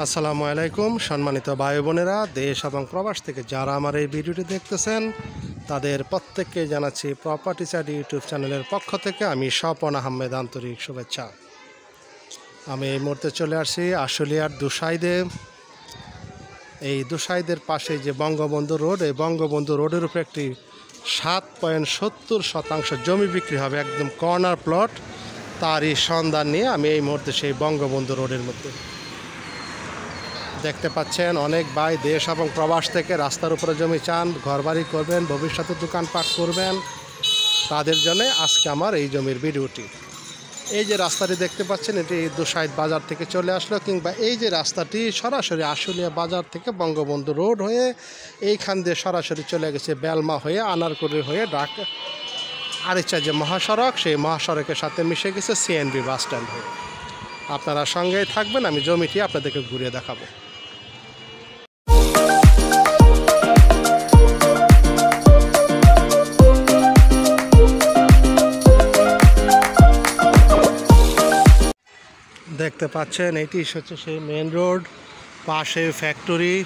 আসসালামু আলাইকুম সম্মানিত ভাই বোনেরা, দেশ এবং প্রবাস থেকে যারা আমার এই ভিডিওটি দেখতেছেন তাদের প্রত্যেককে জানাচ্ছি প্রপার্টি চার্ট ইউটিউব চ্যানেলের পক্ষ থেকে আমি স্বপন আহমেদ আন্তরিক শুভেচ্ছা। আমি এই মুহূর্তে চলে আসছি আশুলিয়ার দুসাইদে। এই দুসাইদের পাশে যে বঙ্গবন্ধু রোড, এই বঙ্গবন্ধু রোডের উপরে একটি 7.70% জমি বিক্রি হবে, একদম কর্নার প্লট। তারই সন্ধান নিয়ে আমি এই মুহূর্তে সেই বঙ্গবন্ধু রোডের মধ্যে। দেখতে পাচ্ছেন অনেক ভাই দেশ এবং প্রবাস থেকে রাস্তার উপরে জমি চান, ঘরবাড়ি করবেন, ভবিষ্যতে দোকানপাট করবেন, তাদের জন্য আজকে আমার এই জমির ভিডিওটি। এই যে রাস্তাটি দেখতে পাচ্ছেন, এটি দুসাইদ বাজার থেকে চলে আসলো, কিংবা এই যে রাস্তাটি সরাসরি আশুলিয়া বাজার থেকে বঙ্গবন্ধু রোড হয়ে এইখান দিয়ে সরাসরি চলে গেছে বেলমা হয়ে, আনারকুলি হয়ে ঢাকা আরিচা যে মহাসড়ক, সেই মহাসড়কের সাথে মিশে গেছে সিএনবি বাস স্ট্যান্ড হয়ে। আপনারা সঙ্গেই থাকবেন, আমি জমিটি আপনাদেরকে ঘুরিয়ে দেখাবো। দেখতে পাচ্ছেন এটি হচ্ছে সেই মেন রোড, পাশে ফ্যাক্টরি,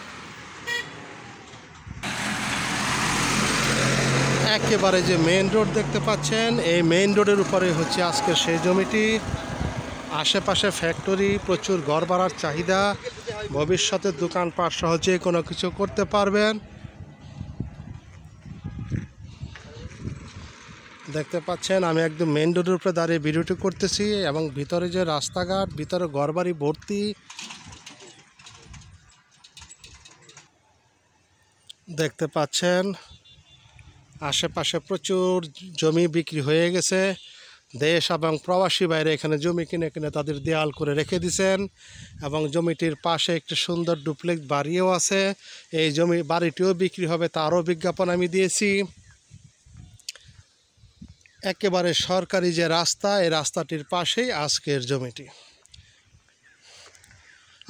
একেবারে যে মেন রোড দেখতে পাচ্ছেন, এই মেন রোডের উপরে হচ্ছে আজকের সেই জমিটি। আশেপাশে ফ্যাক্টরি, প্রচুর ঘর ভাড়ার চাহিদা, ভবিষ্যতে দোকানপাট সহজে কোনো কিছু করতে পারবেন। দেখতে পাচ্ছেন আমি একদম মেন রোডের উপরে দাঁড়িয়ে ভিডিওটি করতেছি, এবং ভিতরে যে রাস্তাঘাট, ভিতরে ঘরবাড়ি ভর্তি। দেখতে পাচ্ছেন আশেপাশে প্রচুর জমি বিক্রি হয়ে গেছে। দেশ এবং প্রবাসী বাইরে এখানে জমি কিনে কিনে তাদের দেয়াল করে রেখে দিয়েছেন, এবং জমিটির পাশে একটি সুন্দর ডুপ্লেক্স বাড়িও আছে। এই জমি বাড়িটিও বিক্রি হবে, তারও বিজ্ঞাপন আমি দিয়েছি। একেবারে সরকারি যে রাস্তা, এই রাস্তাটির পাশেই আজকের জমিটি।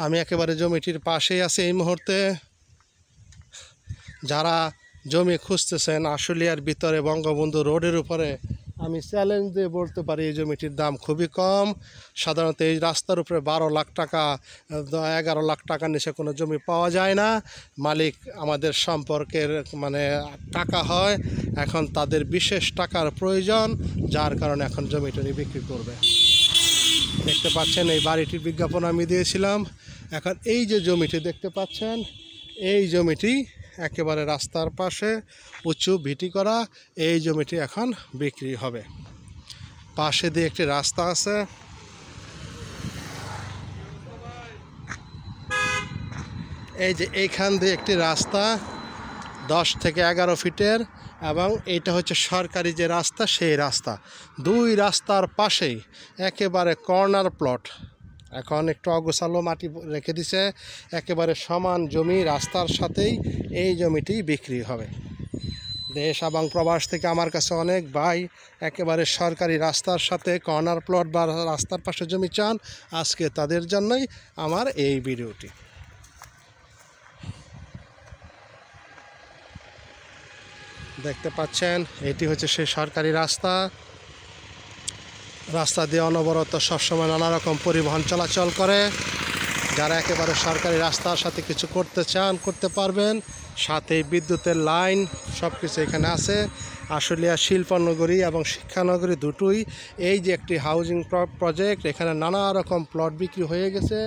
আমি একেবারে জমিটির পাশেই আছি এই মুহূর্তে। যারা জমি খুঁজতেছেন আশুলিয়ার ভিতরে বঙ্গবন্ধু রোডের উপরে, আমি চ্যালেঞ্জ দিয়ে বলতে পারি এই জমিটির দাম খুবই কম। সাধারণত এই রাস্তার উপরে 12 লাখ টাকা, 11 লাখ টাকার নিচে কোনো জমি পাওয়া যায় না। মালিক আমাদের সম্পর্কের টাকা হয়, এখন তাদের বিশেষ টাকার প্রয়োজন, যার কারণে এখন জমিটি বিক্রি করবে। দেখতে পাচ্ছেন এই বাড়িটির বিজ্ঞাপন আমি দিয়েছিলাম। এখন এই যে জমিটি দেখতে পাচ্ছেন, এই জমিটি একেবারে রাস্তার পাশে উঁচু ভিটি করা, এই জমিটি এখন বিক্রি হবে। পাশে দিয়ে একটি রাস্তা আছে, এই যে এইখান দিয়ে একটি রাস্তা 10 থেকে 11 ফিটের, এবং এইটা হচ্ছে সরকারি যে রাস্তা, সেই রাস্তা। দুই রাস্তার পাশেই একেবারে কর্নার প্লট। এখন একটু অগোছালো মাটি রেখে দিছে, একেবারে সমান জমি রাস্তার সাথেই এই জমিটি বিক্রি হবে। দেশ এবং প্রবাস থেকে আমার কাছে অনেক ভাই একেবারে সরকারি রাস্তার সাথে কর্নার প্লট বা রাস্তার পাশে জমি চান, আজকে তাদের জন্যই আমার এই ভিডিওটি। দেখতে পাচ্ছেন এটি হচ্ছে সেই সরকারি রাস্তা। রাস্তা দিয়ে অনবরত সবসময় নানা রকম পরিবহন চলাচল করে। যারা একেবারে সরকারি রাস্তার সাথে কিছু করতে চান, করতে পারবেন। সাথে বিদ্যুতের লাইন সব কিছু এখানে আছে। আশুলিয়া শিল্পনগরী এবং শিক্ষানগরী দুটোই। এই যে একটি হাউজিং প্রজেক্ট, এখানে নানা রকম প্লট বিক্রি হয়ে গেছে।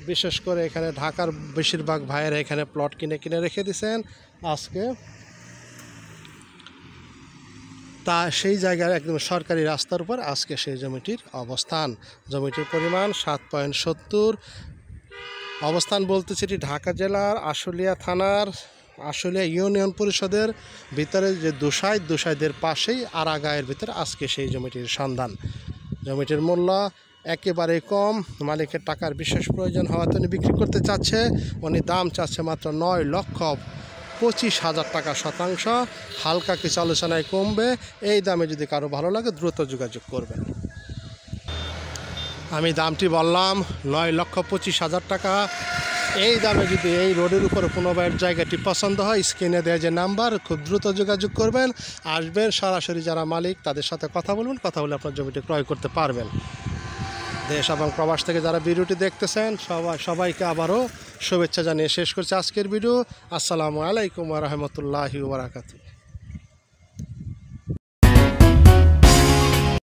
বিশেষ করে এখানে ঢাকার বেশিরভাগ ভাইয়েরা এখানে প্লট কিনে কিনে রেখে দিয়েছেন আজকে। তা সেই জায়গার একদম সরকারি রাস্তার উপর আজকে সেই জমিটির অবস্থান। জমিটির পরিমাণ 7.70। অবস্থান বলতেছি এটি ঢাকা জেলার আশুলিয়া থানার আশুলিয়া ইউনিয়ন পরিষদের ভিতরে যে দুসাইদের পাশেই আরাগাঁয়ের ভিতরে আজকে সেই জমিটির সন্ধান। জমিটির মূল্য একেবারেই কম, মালিকের টাকার বিশেষ প্রয়োজন হওয়াতে উনি বিক্রি করতে চাচ্ছে। উনি দাম চাচ্ছে মাত্র 9,25,000 টাকা শতাংশ। হালকা কিছু আলোচনায় কমবে। এই দামে যদি কারো ভালো লাগে দ্রুত যোগাযোগ করবেন। আমি দামটি বললাম 9,25,000 টাকা। এই দামে যদি এই রোডের উপরে কোনো ভাইয়ের জায়গাটি পছন্দ হয়, স্ক্রিনে দেওয়া যে নাম্বার, খুব দ্রুত যোগাযোগ করবেন, আসবেন, সরাসরি যারা মালিক তাদের সাথে কথা বলবেন, কথা বলে আপনার জমিটি ক্রয় করতে পারবেন। দেশ এবং প্রবাস থেকে যারা ভিডিওটি দেখতেছেন সবাইকে আবারও শুভেচ্ছা জানিয়ে শেষ করছি আজকের ভিডিও। আসসালামু আলাইকুম ওয়া রাহমাতুল্লাহি ওয়া বারাকাতুহু।